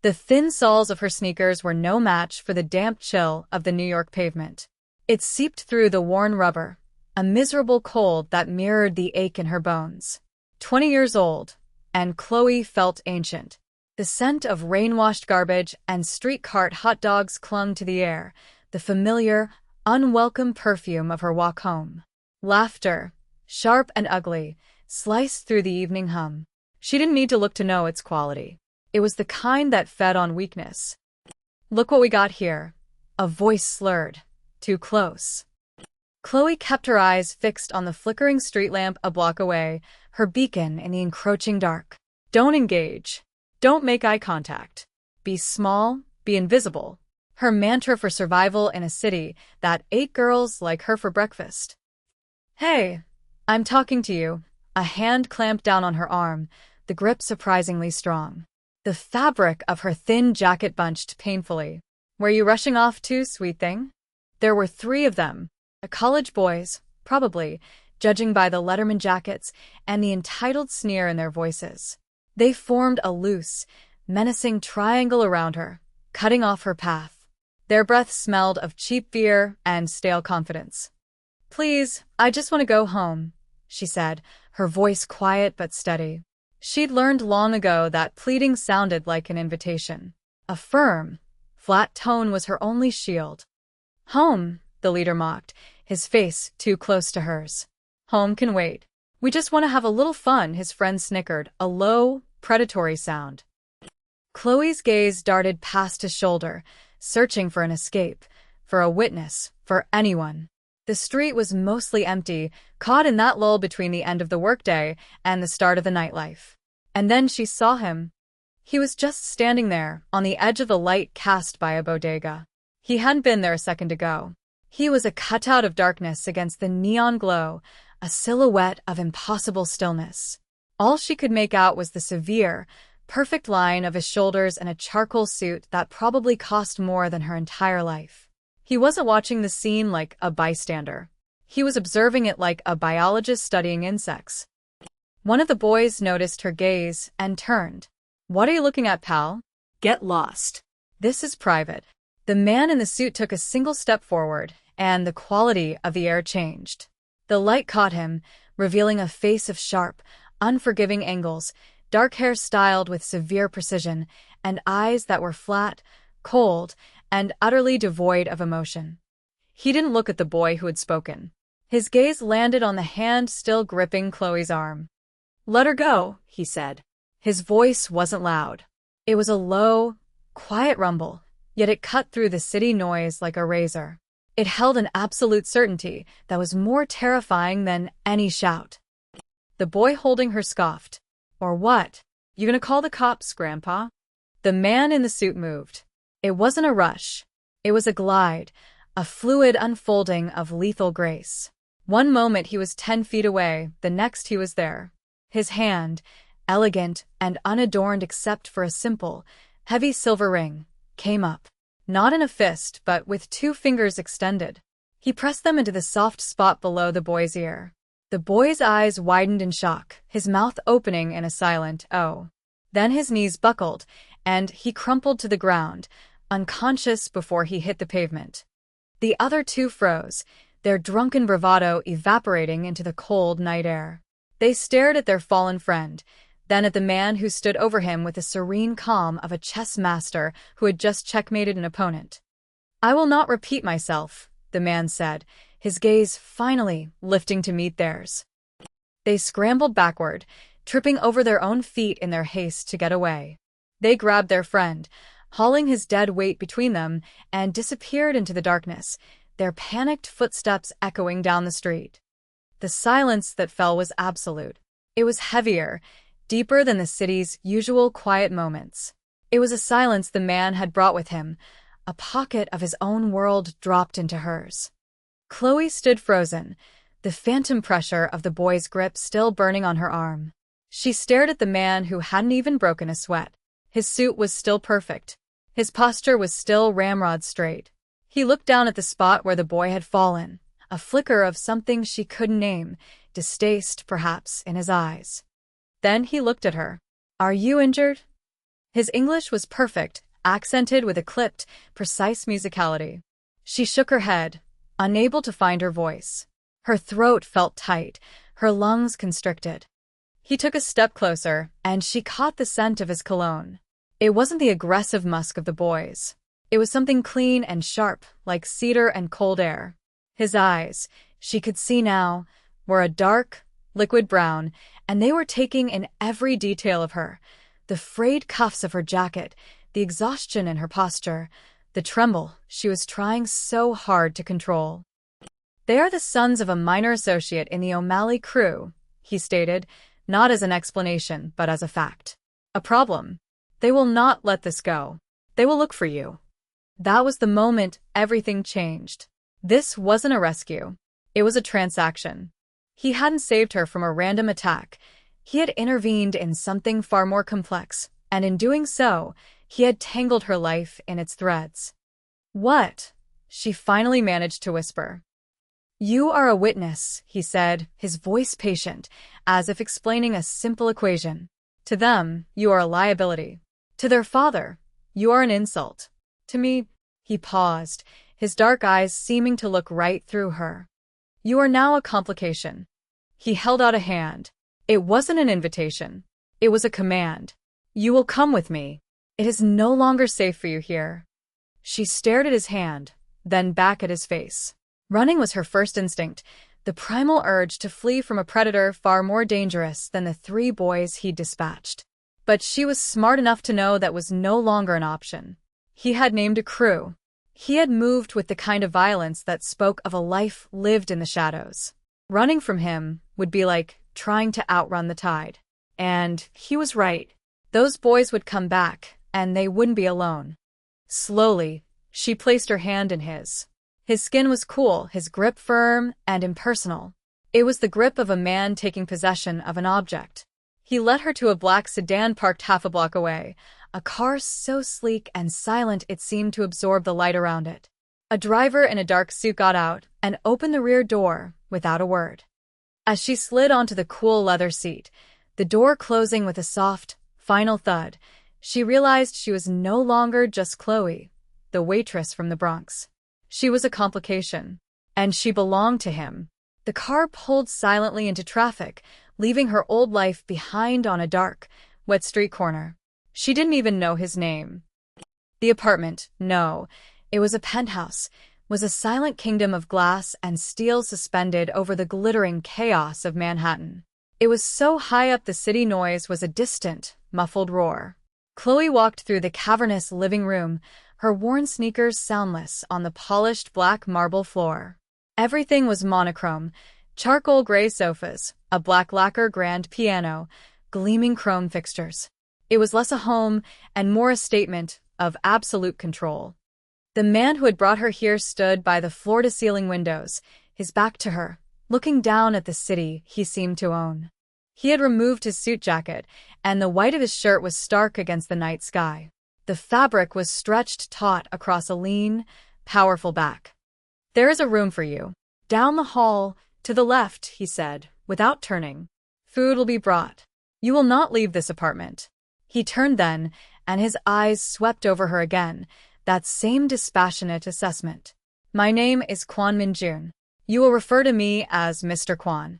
The thin soles of her sneakers were no match for the damp chill of the New York pavement. It seeped through the worn rubber, a miserable cold that mirrored the ache in her bones. 20 years old, and Chloe felt ancient. The scent of rain-washed garbage and street cart hot dogs clung to the air, the familiar, unwelcome perfume of her walk home. Laughter, sharp and ugly, sliced through the evening hum. She didn't need to look to know its quality. It was the kind that fed on weakness. "Look what we got here." A voice slurred. "Too close." Chloe kept her eyes fixed on the flickering street lamp a block away, her beacon in the encroaching dark. "Don't engage. Don't make eye contact. Be small, be invisible." Her mantra for survival in a city that ate girls like her for breakfast. "Hey, I'm talking to you." A hand clamped down on her arm, the grip surprisingly strong. The fabric of her thin jacket bunched painfully. "Where you rushing off to, sweet thing?" There were 3 of them. College boys, probably, judging by the Letterman jackets and the entitled sneer in their voices. They formed a loose, menacing triangle around her, cutting off her path. Their breath smelled of cheap beer and stale confidence. "Please, I just want to go home," she said, her voice quiet but steady. She'd learned long ago that pleading sounded like an invitation. A firm, flat tone was her only shield. "Home," the leader mocked, his face too close to hers. "Home can wait. We just want to have a little fun," his friend snickered, a low, predatory sound. Chloe's gaze darted past his shoulder, searching for an escape, for a witness, for anyone. The street was mostly empty, caught in that lull between the end of the workday and the start of the nightlife. And then she saw him. He was just standing there, on the edge of the light cast by a bodega. He hadn't been there a second ago. He was a cutout of darkness against the neon glow, a silhouette of impossible stillness. All she could make out was the severe, perfect line of his shoulders and a charcoal suit that probably cost more than her entire life. He wasn't watching the scene like a bystander. He was observing it like a biologist studying insects. One of the boys noticed her gaze and turned. "What are you looking at, pal? Get lost. This is private." The man in the suit took a single step forward, and the quality of the air changed. The light caught him, revealing a face of sharp, unforgiving angles, dark hair styled with severe precision, and eyes that were flat, cold, and utterly devoid of emotion. He didn't look at the boy who had spoken. His gaze landed on the hand still gripping Chloe's arm. "Let her go," he said. His voice wasn't loud. It was a low, quiet rumble, yet it cut through the city noise like a razor. It held an absolute certainty that was more terrifying than any shout. The boy holding her scoffed. "Or what? You gonna call the cops, Grandpa?" The man in the suit moved. It wasn't a rush. It was a glide, a fluid unfolding of lethal grace. One moment he was 10 feet away, the next he was there. His hand, elegant and unadorned except for a simple, heavy silver ring, came up. Not in a fist, but with 2 fingers extended. He pressed them into the soft spot below the boy's ear. The boy's eyes widened in shock, his mouth opening in a silent "oh." Then his knees buckled, and he crumpled to the ground, unconscious before he hit the pavement. The other 2 froze, their drunken bravado evaporating into the cold night air. They stared at their fallen friend, then at the man who stood over him with the serene calm of a chess master who had just checkmated an opponent. "I will not repeat myself," the man said, his gaze finally lifting to meet theirs. They scrambled backward, tripping over their own feet in their haste to get away. They grabbed their friend, hauling his dead weight between them, and disappeared into the darkness, their panicked footsteps echoing down the street. The silence that fell was absolute. It was heavier, deeper than the city's usual quiet moments. It was a silence the man had brought with him, a pocket of his own world dropped into hers. Chloe stood frozen, the phantom pressure of the boy's grip still burning on her arm. She stared at the man who hadn't even broken a sweat. His suit was still perfect. His posture was still ramrod straight. He looked down at the spot where the boy had fallen, a flicker of something she couldn't name, distaste perhaps in his eyes. Then he looked at her. "Are you injured?" His English was perfect, accented with a clipped, precise musicality. She shook her head, unable to find her voice. Her throat felt tight, her lungs constricted. He took a step closer, and she caught the scent of his cologne. It wasn't the aggressive musk of the boys. It was something clean and sharp, like cedar and cold air. His eyes, she could see now, were a dark, liquid brown, and they were taking in every detail of her. The frayed cuffs of her jacket, the exhaustion in her posture, the tremble she was trying so hard to control. "They are the sons of a minor associate in the O'Malley crew," he stated, not as an explanation but as a fact. "A problem. They will not let this go. They will look for you." That was the moment everything changed. This wasn't a rescue. It was a transaction. He hadn't saved her from a random attack. He had intervened in something far more complex, and in doing so, he had tangled her life in its threads. "What?" she finally managed to whisper. "You are a witness," he said, his voice patient, as if explaining a simple equation. "To them, you are a liability. To their father, you are an insult. To me—" He paused, his dark eyes seeming to look right through her. "You are now a complication." He held out a hand. It wasn't an invitation. It was a command. "You will come with me. It is no longer safe for you here." She stared at his hand, then back at his face. Running was her first instinct, the primal urge to flee from a predator far more dangerous than the 3 boys he'd dispatched. But she was smart enough to know that was no longer an option. He had named a crew. He had moved with the kind of violence that spoke of a life lived in the shadows. Running from him would be like trying to outrun the tide. And he was right. Those boys would come back, and they wouldn't be alone. Slowly, she placed her hand in his. His skin was cool, his grip firm and impersonal. It was the grip of a man taking possession of an object. He led her to a black sedan parked half a block away, a car so sleek and silent it seemed to absorb the light around it. A driver in a dark suit got out and opened the rear door without a word. As she slid onto the cool leather seat, the door closing with a soft, final thud, she realized she was no longer just Chloe, the waitress from the Bronx. She was a complication, and she belonged to him. The car pulled silently into traffic, leaving her old life behind on a dark, wet street corner. She didn't even know his name. The apartment, no, it was a penthouse, was a silent kingdom of glass and steel suspended over the glittering chaos of Manhattan. It was so high up the city noise was a distant, muffled roar. Chloe walked through the cavernous living room, her worn sneakers soundless on the polished black marble floor. Everything was monochrome, charcoal gray sofas, a black lacquer grand piano, gleaming chrome fixtures. It was less a home and more a statement of absolute control. The man who had brought her here stood by the floor-to-ceiling windows, his back to her, looking down at the city he seemed to own. He had removed his suit jacket, and the white of his shirt was stark against the night sky. The fabric was stretched taut across a lean, powerful back. "There is a room for you. Down the hall, to the left," he said, without turning. "Food will be brought. You will not leave this apartment." He turned then, and his eyes swept over her again, that same dispassionate assessment. "My name is Kwon Min-jun. You will refer to me as Mr. Kwon."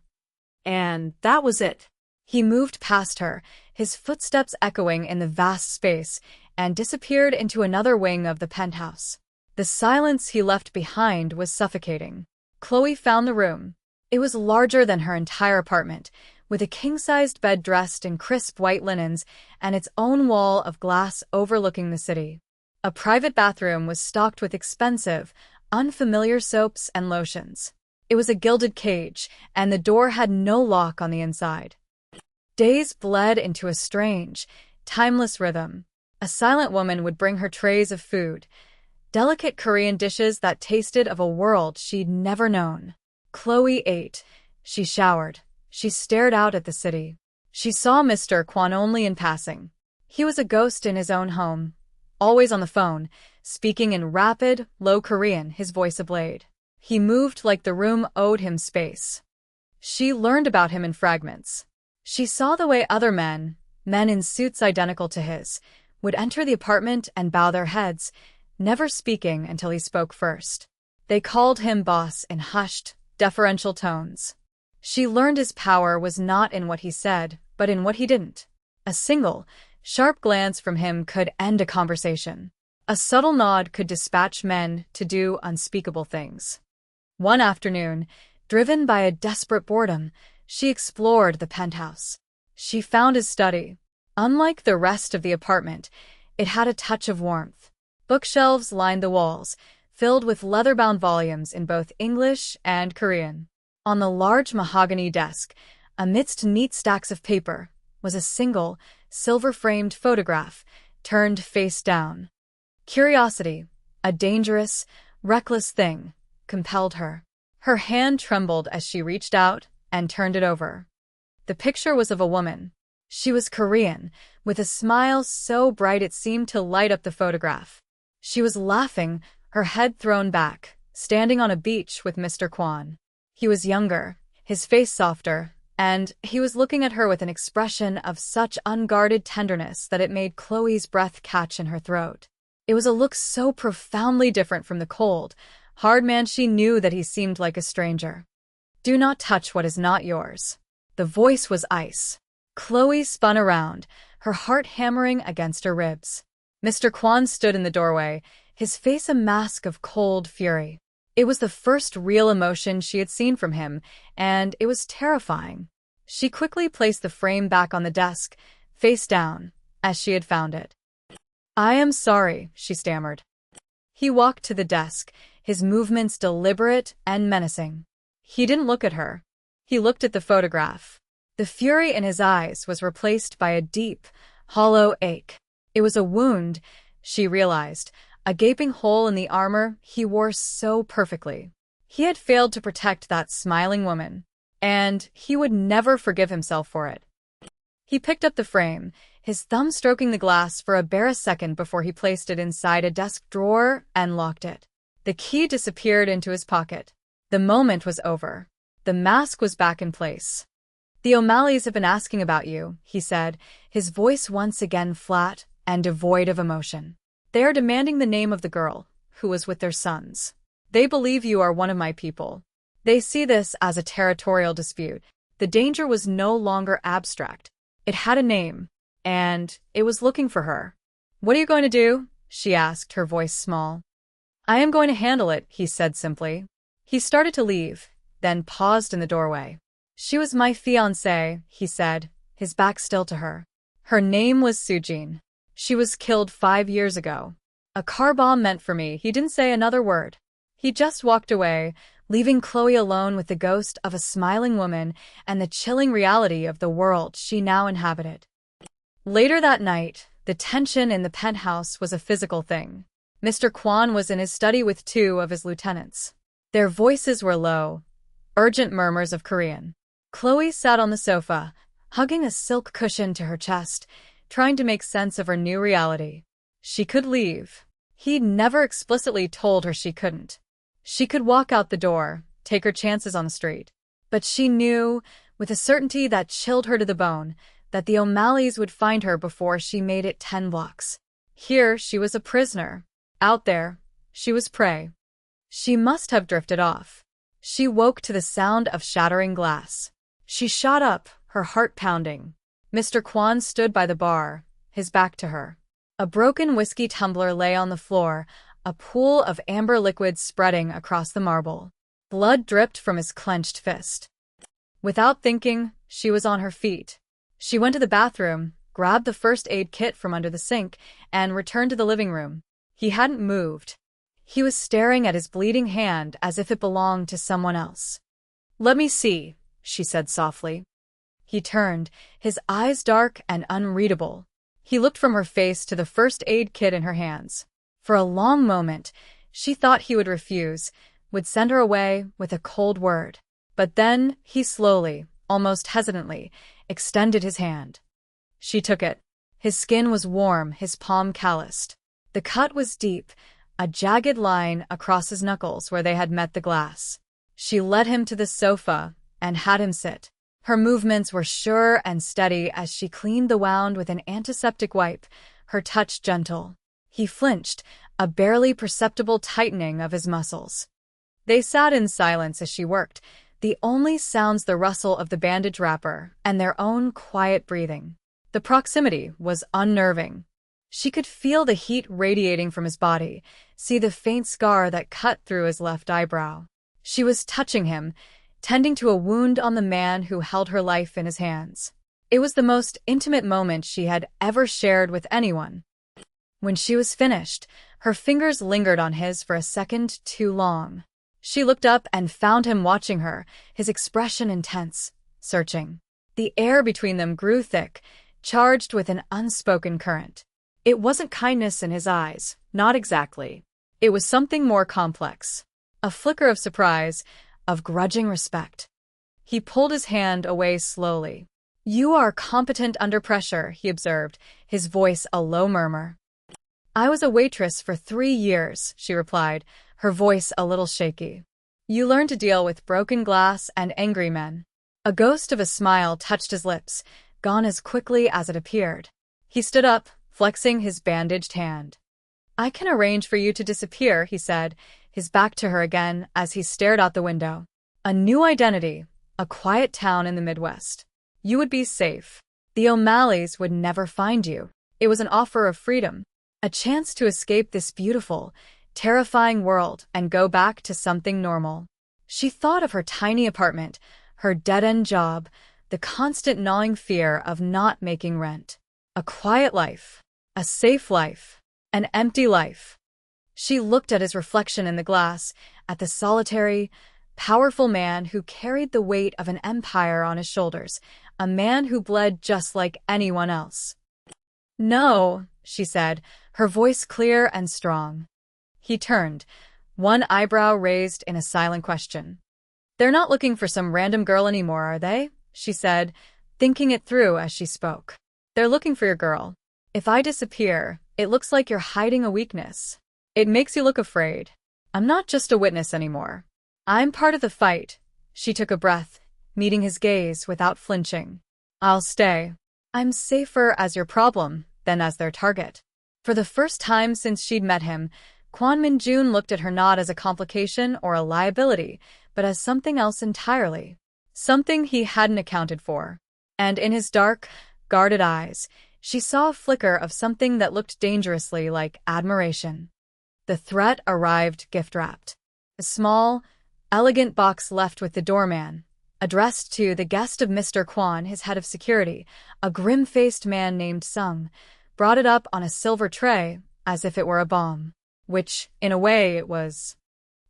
And that was it. He moved past her, his footsteps echoing in the vast space, and disappeared into another wing of the penthouse. The silence he left behind was suffocating. Chloe found the room. It was larger than her entire apartment, with a king-sized bed dressed in crisp white linens and its own wall of glass overlooking the city. A private bathroom was stocked with expensive, unfamiliar soaps and lotions. It was a gilded cage, and the door had no lock on the inside. Days bled into a strange, timeless rhythm. A silent woman would bring her trays of food, delicate Korean dishes that tasted of a world she'd never known. Chloe ate. She showered. She stared out at the city. She saw Mr. Kwon only in passing. He was a ghost in his own home, always on the phone, speaking in rapid, low Korean, his voice ablaid. He moved like the room owed him space. She learned about him in fragments. She saw the way other men in suits identical to his, would enter the apartment and bow their heads, never speaking until he spoke first. They called him boss in hushed, deferential tones. She learned his power was not in what he said, but in what he didn't. A single, sharp glance from him could end a conversation. A subtle nod could dispatch men to do unspeakable things. One afternoon, driven by a desperate boredom, she explored the penthouse. She found his study. Unlike the rest of the apartment, it had a touch of warmth. Bookshelves lined the walls, filled with leather-bound volumes in both English and Korean. On the large mahogany desk, amidst neat stacks of paper, was a single, silver-framed photograph, turned face down. Curiosity, a dangerous, reckless thing, compelled her. Her hand trembled as she reached out and turned it over. The picture was of a woman. She was Korean, with a smile so bright it seemed to light up the photograph. She was laughing, her head thrown back, standing on a beach with Mr. Kwon. He was younger, his face softer, and he was looking at her with an expression of such unguarded tenderness that it made Chloe's breath catch in her throat. It was a look so profoundly different from the cold, hard man she knew that he seemed like a stranger. "Do not touch what is not yours." The voice was ice. Chloe spun around, her heart hammering against her ribs. Mr. Kwon stood in the doorway, his face a mask of cold fury. It was the first real emotion she had seen from him, and it was terrifying. She quickly placed the frame back on the desk, face down, as she had found it. "I am sorry," she stammered. He walked to the desk, his movements deliberate and menacing. He didn't look at her. He looked at the photograph. The fury in his eyes was replaced by a deep, hollow ache. It was a wound, she realized, a gaping hole in the armor he wore so perfectly. He had failed to protect that smiling woman, and he would never forgive himself for it. He picked up the frame, his thumb stroking the glass for a bare second before he placed it inside a desk drawer and locked it. The key disappeared into his pocket. The moment was over. The mask was back in place. "The O'Malleys have been asking about you," he said, his voice once again flat and devoid of emotion. "They are demanding the name of the girl who was with their sons. They believe you are one of my people. They see this as a territorial dispute." The danger was no longer abstract. It had a name, and it was looking for her. "What are you going to do?" she asked, her voice small. "I am going to handle it," he said simply. He started to leave, then paused in the doorway. "She was my fiancée," he said, his back still to her. "Her name was Sujin. She was killed 5 years ago. A car bomb meant for me." He didn't say another word. He just walked away, leaving Chloe alone with the ghost of a smiling woman and the chilling reality of the world she now inhabited. Later that night, the tension in the penthouse was a physical thing. Mr. Kwon was in his study with 2 of his lieutenants. Their voices were low, urgent murmurs of Korean. Chloe sat on the sofa, hugging a silk cushion to her chest, trying to make sense of her new reality. She could leave. He'd never explicitly told her she couldn't. She could walk out the door, take her chances on the street. But she knew, with a certainty that chilled her to the bone, that the O'Malleys would find her before she made it 10 blocks. Here she was a prisoner. Out there, she was prey. She must have drifted off. She woke to the sound of shattering glass. She shot up, her heart pounding. Mr. Kwon stood by the bar, his back to her. A broken whiskey tumbler lay on the floor, a pool of amber liquid spreading across the marble. Blood dripped from his clenched fist. Without thinking, she was on her feet. She went to the bathroom, grabbed the first aid kit from under the sink, and returned to the living room. He hadn't moved. He was staring at his bleeding hand as if it belonged to someone else. "Let me see," she said softly. He turned, his eyes dark and unreadable. He looked from her face to the first aid kit in her hands. For a long moment, she thought he would refuse, would send her away with a cold word. But then, he slowly, almost hesitantly, extended his hand. She took it. His skin was warm, his palm calloused. The cut was deep, a jagged line across his knuckles where they had met the glass. She led him to the sofa and had him sit. Her movements were sure and steady as she cleaned the wound with an antiseptic wipe, her touch gentle. He flinched, a barely perceptible tightening of his muscles. They sat in silence as she worked, the only sounds the rustle of the bandage wrapper and their own quiet breathing. The proximity was unnerving. She could feel the heat radiating from his body, see the faint scar that cut through his left eyebrow. She was touching him, tending to a wound on the man who held her life in his hands. It was the most intimate moment she had ever shared with anyone. When she was finished, her fingers lingered on his for a second too long. She looked up and found him watching her, his expression intense, searching. The air between them grew thick, charged with an unspoken current. It wasn't kindness in his eyes, not exactly. It was something more complex. A flicker of surprise, of grudging respect. He pulled his hand away slowly. "You are competent under pressure," he observed, his voice a low murmur. "I was a waitress for 3 years," she replied, her voice a little shaky. "You learn to deal with broken glass and angry men." A ghost of a smile touched his lips, gone as quickly as it appeared. He stood up, flexing his bandaged hand. "I can arrange for you to disappear," he said, his back to her again as he stared out the window. "A new identity, a quiet town in the Midwest. You would be safe. The O'Malleys would never find you." It was an offer of freedom, a chance to escape this beautiful, terrifying world and go back to something normal. She thought of her tiny apartment, her dead-end job, the constant gnawing fear of not making rent. A quiet life, a safe life, an empty life. She looked at his reflection in the glass, at the solitary, powerful man who carried the weight of an empire on his shoulders, a man who bled just like anyone else. "No," she said, her voice clear and strong. He turned, one eyebrow raised in a silent question. "They're not looking for some random girl anymore, are they?" she said, thinking it through as she spoke. "They're looking for your girl. If I disappear, it looks like you're hiding a weakness. It makes you look afraid. I'm not just a witness anymore. I'm part of the fight." She took a breath, meeting his gaze without flinching. "I'll stay. I'm safer as your problem than as their target." For the first time since she'd met him, Kwon Min-jun looked at her not as a complication or a liability, but as something else entirely. Something he hadn't accounted for. And in his dark, guarded eyes, she saw a flicker of something that looked dangerously like admiration. The threat arrived gift-wrapped. A small, elegant box left with the doorman, addressed to the guest of Mr. Kwon, his head of security, a grim-faced man named Sung, brought it up on a silver tray as if it were a bomb. Which, in a way, it was.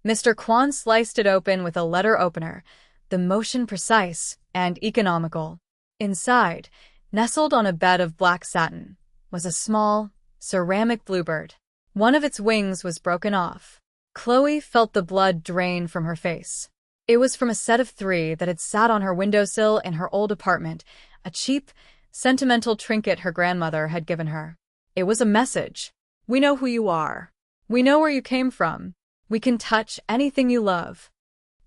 Mr. Kwon sliced it open with a letter opener, the motion precise and economical. Inside, nestled on a bed of black satin, was a small, ceramic bluebird. One of its wings was broken off. Chloe felt the blood drain from her face. It was from a set of 3 that had sat on her windowsill in her old apartment, a cheap, sentimental trinket her grandmother had given her. It was a message. "We know who you are. We know where you came from. We can touch anything you love."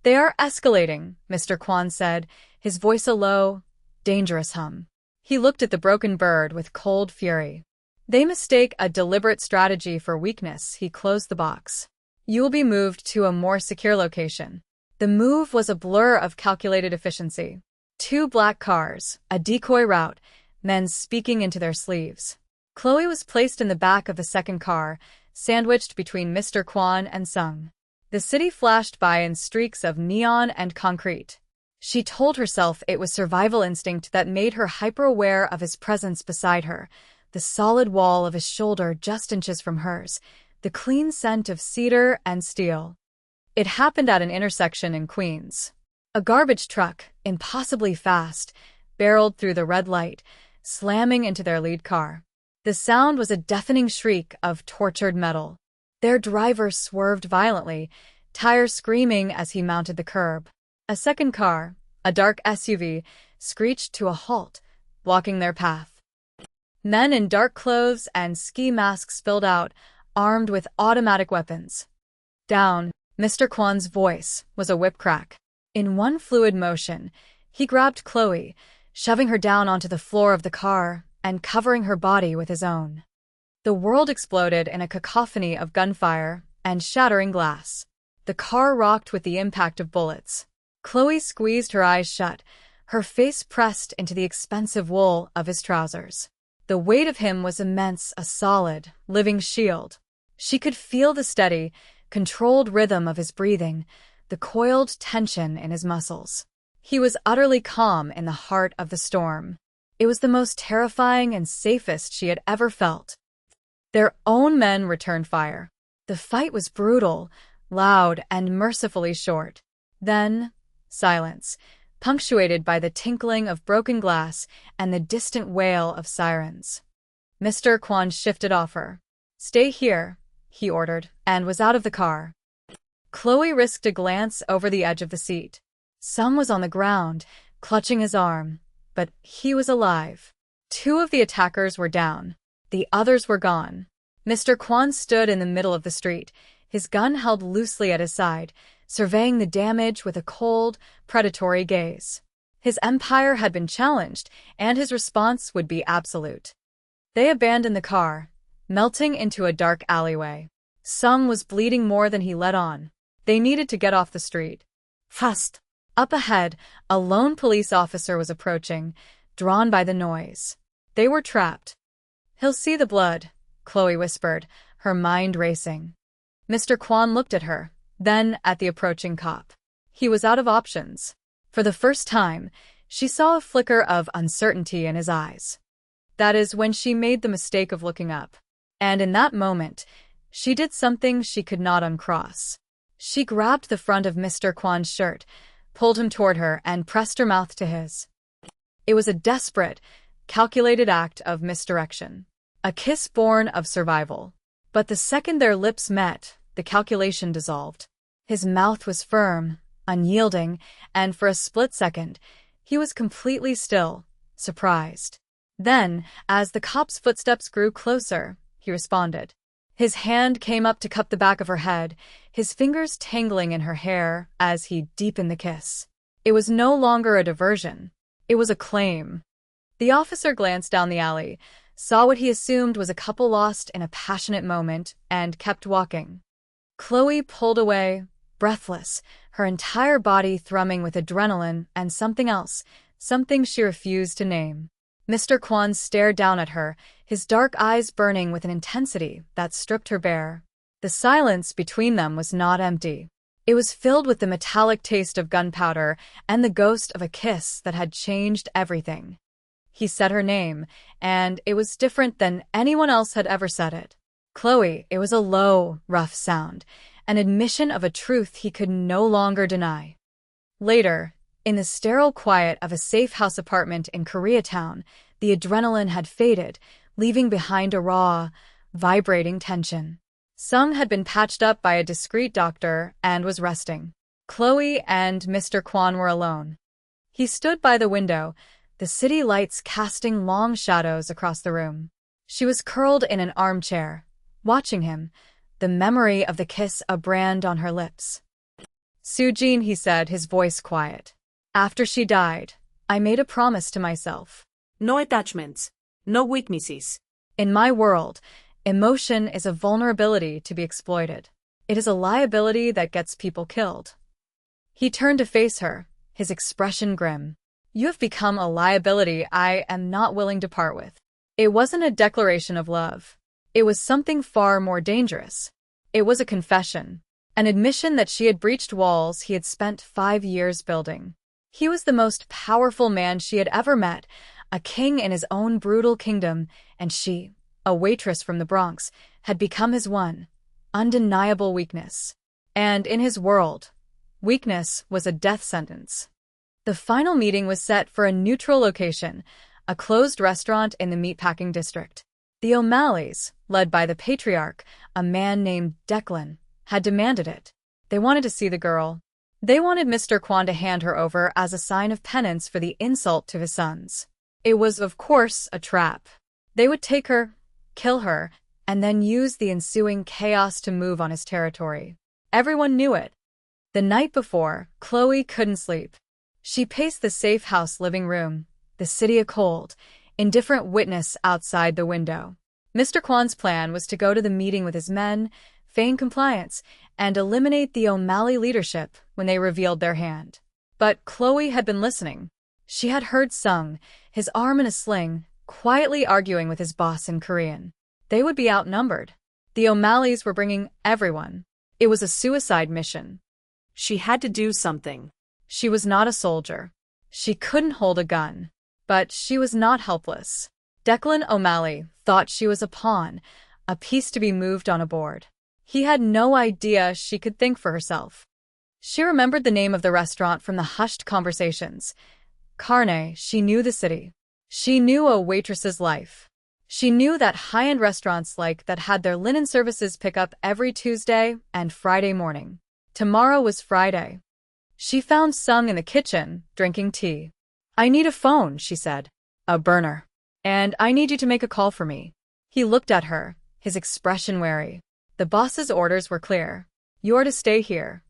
"They are escalating," Mr. Kwon said, his voice a low, dangerous hum. He looked at the broken bird with cold fury. "They mistake a deliberate strategy for weakness." He closed the box. "You will be moved to a more secure location." The move was a blur of calculated efficiency. 2 black cars, a decoy route, men speaking into their sleeves. Chloe was placed in the back of the second car, sandwiched between Mr. Kwon and Sung. The city flashed by in streaks of neon and concrete. She told herself it was survival instinct that made her hyper-aware of his presence beside her, the solid wall of his shoulder just inches from hers, the clean scent of cedar and steel. It happened at an intersection in Queens. A garbage truck, impossibly fast, barreled through the red light, slamming into their lead car. The sound was a deafening shriek of tortured metal. Their driver swerved violently, tires screaming as he mounted the curb. A second car, a dark SUV, screeched to a halt, blocking their path. Men in dark clothes and ski masks spilled out, armed with automatic weapons. "Down," Mr. Kwon's voice was a whip crack. In one fluid motion, he grabbed Chloe, shoving her down onto the floor of the car and covering her body with his own. The world exploded in a cacophony of gunfire and shattering glass. The car rocked with the impact of bullets. Chloe squeezed her eyes shut, her face pressed into the expensive wool of his trousers. The weight of him was immense, a solid, living shield. She could feel the steady, controlled rhythm of his breathing, the coiled tension in his muscles. He was utterly calm in the heart of the storm. It was the most terrifying and safest she had ever felt. Their own men returned fire. The fight was brutal, loud, and mercifully short. Then, silence, punctuated by the tinkling of broken glass and the distant wail of sirens. Mr. Kwon shifted off her. "Stay here," he ordered, and was out of the car. Chloe risked a glance over the edge of the seat. Sung was on the ground, clutching his arm, but he was alive. 2 of the attackers were down. The others were gone. Mr. Kwon stood in the middle of the street, his gun held loosely at his side, surveying the damage with a cold, predatory gaze. His empire had been challenged, and his response would be absolute. They abandoned the car, melting into a dark alleyway. Sung was bleeding more than he let on. They needed to get off the street. Fast! Up ahead, a lone police officer was approaching, drawn by the noise. They were trapped. "He'll see the blood," Chloe whispered, her mind racing. Mr. Kwon looked at her, then at the approaching cop. He was out of options. For the first time, she saw a flicker of uncertainty in his eyes. That is when she made the mistake of looking up. And in that moment, she did something she could not uncross. She grabbed the front of Mr. Kwon's shirt, pulled him toward her, and pressed her mouth to his. It was a desperate, calculated act of misdirection. A kiss born of survival. But the second their lips met, the calculation dissolved. His mouth was firm, unyielding, and for a split second, he was completely still, surprised. Then, as the cop's footsteps grew closer, he responded. His hand came up to cup the back of her head, his fingers tangling in her hair as he deepened the kiss. It was no longer a diversion. It was a claim. The officer glanced down the alley, saw what he assumed was a couple lost in a passionate moment, and kept walking. Chloe pulled away, breathless, her entire body thrumming with adrenaline and something else, something she refused to name. Mr. Kwon stared down at her, his dark eyes burning with an intensity that stripped her bare. The silence between them was not empty. It was filled with the metallic taste of gunpowder and the ghost of a kiss that had changed everything. He said her name, and it was different than anyone else had ever said it. Chloe, it was a low, rough sound, an admission of a truth he could no longer deny. Later, in the sterile quiet of a safe-house apartment in Koreatown, the adrenaline had faded, leaving behind a raw, vibrating tension. Sung had been patched up by a discreet doctor and was resting. Chloe and Mr. Kwon were alone. He stood by the window, the city lights casting long shadows across the room. She was curled in an armchair, watching him, the memory of the kiss a brand on her lips. "Soo-jin," he said, his voice quiet. "After she died, I made a promise to myself. No attachments, no weaknesses. In my world, emotion is a vulnerability to be exploited. It is a liability that gets people killed." He turned to face her, his expression grim. "You have become a liability I am not willing to part with." It wasn't a declaration of love. It was something far more dangerous. It was a confession, an admission that she had breached walls he had spent 5 years building. He was the most powerful man she had ever met, a king in his own brutal kingdom, and she, a waitress from the Bronx, had become his one, undeniable weakness. And in his world, weakness was a death sentence. The final meeting was set for a neutral location, a closed restaurant in the meatpacking district. The O'Malleys, led by the patriarch, a man named Declan, had demanded it. They wanted to see the girl. They wanted Mr. Kwon to hand her over as a sign of penance for the insult to his sons. It was, of course, a trap. They would take her, kill her, and then use the ensuing chaos to move on his territory. Everyone knew it. The night before, Chloe couldn't sleep. She paced the safe-house living room, the city a cold, indifferent witness outside the window. Mr. Kwan's plan was to go to the meeting with his men, feign compliance, and eliminate the O'Malley leadership when they revealed their hand. But Chloe had been listening. She had heard Sung, his arm in a sling, quietly arguing with his boss in Korean. They would be outnumbered. The O'Malleys were bringing everyone. It was a suicide mission. She had to do something. She was not a soldier. She couldn't hold a gun. But she was not helpless. Declan O'Malley thought she was a pawn, a piece to be moved on a board. He had no idea she could think for herself. She remembered the name of the restaurant from the hushed conversations. Carne, she knew the city. She knew a waitress's life. She knew that high-end restaurants like that had their linen services pick up every Tuesday and Friday morning. Tomorrow was Friday. She found Sung in the kitchen, drinking tea. "I need a phone," she said. "A burner. And I need you to make a call for me." He looked at her, his expression wary. The boss's orders were clear. "You are to stay here."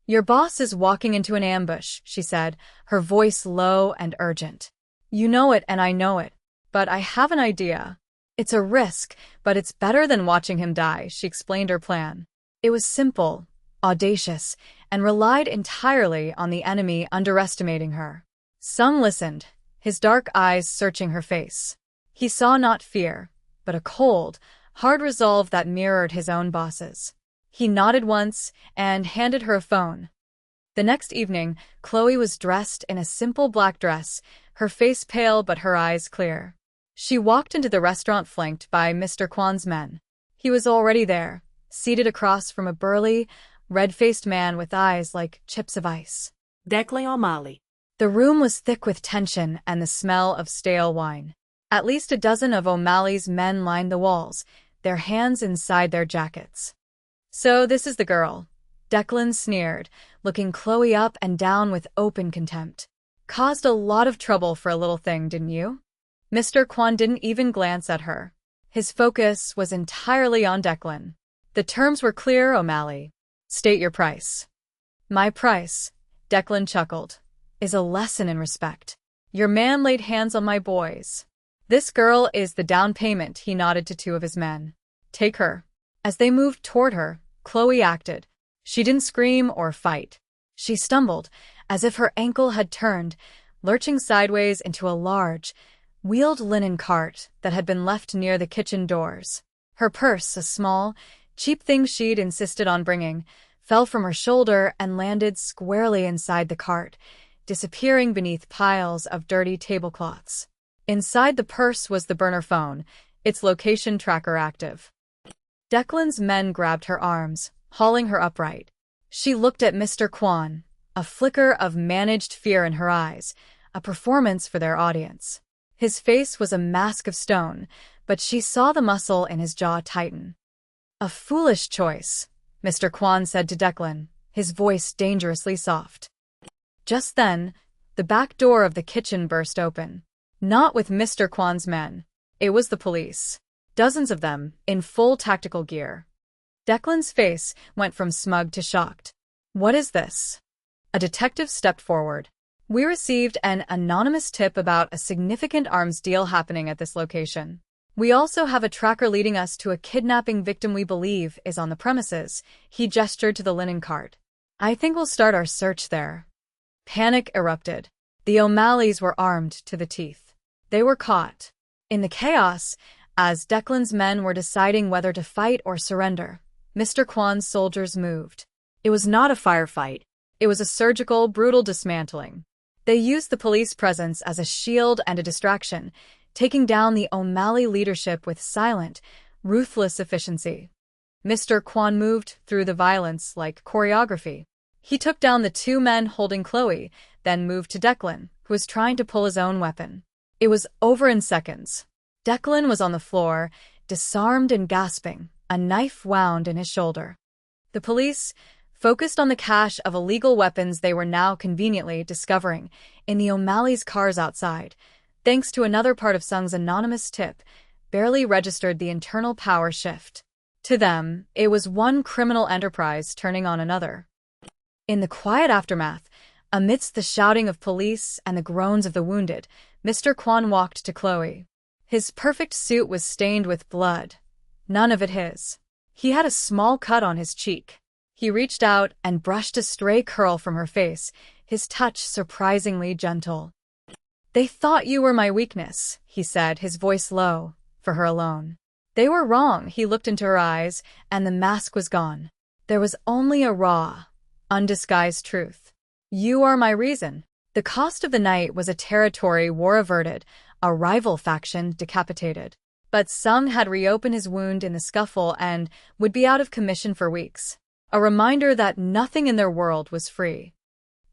"Your boss is walking into an ambush," she said, her voice low and urgent. "You know it and I know it. But I have an idea. It's a risk, but it's better than watching him die," she explained her plan. It was simple, audacious, and relied entirely on the enemy underestimating her. Sung listened, his dark eyes searching her face. He saw not fear, but a cold, hard resolve that mirrored his own boss's. He nodded once and handed her a phone. The next evening, Chloe was dressed in a simple black dress, her face pale but her eyes clear. She walked into the restaurant flanked by Mr. Kwan's men. He was already there, seated across from a burly, red-faced man with eyes like chips of ice. Declan O'Malley. The room was thick with tension and the smell of stale wine. At least a dozen of O'Malley's men lined the walls, their hands inside their jackets. "So this is the girl," Declan sneered, looking Chloe up and down with open contempt. "Caused a lot of trouble for a little thing, didn't you?" Mr. Kwan didn't even glance at her. His focus was entirely on Declan. "The terms were clear, O'Malley. State your price." "My price," Declan chuckled, "is a lesson in respect. Your man laid hands on my boys. This girl is the down payment," he nodded to two of his men. "Take her." As they moved toward her, Chloe acted. She didn't scream or fight. She stumbled, as if her ankle had turned, lurching sideways into a large, wheeled linen cart that had been left near the kitchen doors. Her purse, a small, cheap thing she'd insisted on bringing, fell from her shoulder and landed squarely inside the cart, disappearing beneath piles of dirty tablecloths. Inside the purse was the burner phone, its location tracker active. Declan's men grabbed her arms, hauling her upright. She looked at Mr. Kwan, a flicker of managed fear in her eyes, a performance for their audience. His face was a mask of stone, but she saw the muscle in his jaw tighten. "A foolish choice," Mr. Kwan said to Declan, his voice dangerously soft. Just then, the back door of the kitchen burst open. Not with Mr. Kwan's men. It was the police. Dozens of them, in full tactical gear. Declan's face went from smug to shocked. "What is this?" A detective stepped forward. "We received an anonymous tip about a significant arms deal happening at this location. We also have a tracker leading us to a kidnapping victim we believe is on the premises." He gestured to the linen cart. "I think we'll start our search there." Panic erupted. The O'Malleys were armed to the teeth. They were caught. In the chaos, as Declan's men were deciding whether to fight or surrender, Mr. Kwan's soldiers moved. It was not a firefight. It was a surgical, brutal dismantling. They used the police presence as a shield and a distraction, taking down the O'Malley leadership with silent, ruthless efficiency. Mr. Kwan moved through the violence like choreography. He took down the two men holding Chloe, then moved to Declan, who was trying to pull his own weapon. It was over in seconds. Declan was on the floor, disarmed and gasping, a knife wound in his shoulder. The police, focused on the cache of illegal weapons they were now conveniently discovering in the O'Malley's cars outside, thanks to another part of Sung's anonymous tip, barely registered the internal power shift. To them, it was one criminal enterprise turning on another. In the quiet aftermath, amidst the shouting of police and the groans of the wounded, Mr. Kwan walked to Chloe. His perfect suit was stained with blood, none of it his. He had a small cut on his cheek. He reached out and brushed a stray curl from her face, his touch surprisingly gentle. "They thought you were my weakness," he said, his voice low, for her alone. They were wrong. He looked into her eyes, and the mask was gone. There was only a raw, undisguised truth. "You are my reason." The cost of the night was a territory war averted, a rival faction decapitated. But Sung had reopened his wound in the scuffle and would be out of commission for weeks. A reminder that nothing in their world was free.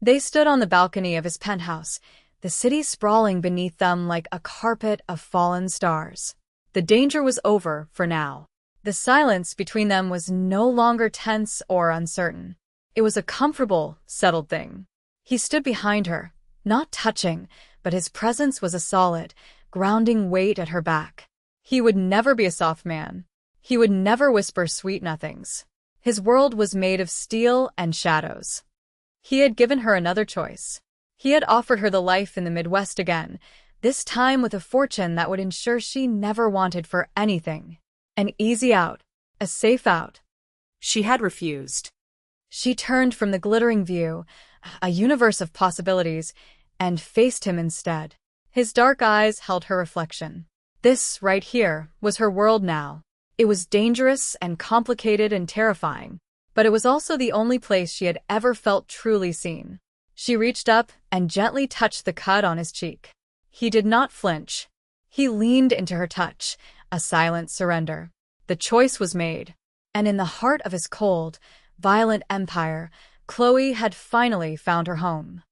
They stood on the balcony of his penthouse, the city sprawling beneath them like a carpet of fallen stars. The danger was over for now. The silence between them was no longer tense or uncertain. It was a comfortable, settled thing. He stood behind her, not touching, but his presence was a solid, grounding weight at her back. He would never be a soft man. He would never whisper sweet nothings. His world was made of steel and shadows. He had given her another choice. He had offered her the life in the Midwest again, this time with a fortune that would ensure she never wanted for anything. An easy out, a safe out. She had refused. She turned from the glittering view, a universe of possibilities, and faced him instead. His dark eyes held her reflection. This, right here, was her world now. It was dangerous and complicated and terrifying, but it was also the only place she had ever felt truly seen. She reached up and gently touched the cut on his cheek. He did not flinch. He leaned into her touch, a silent surrender. The choice was made. And in the heart of his cold, violent empire, Chloe had finally found her home.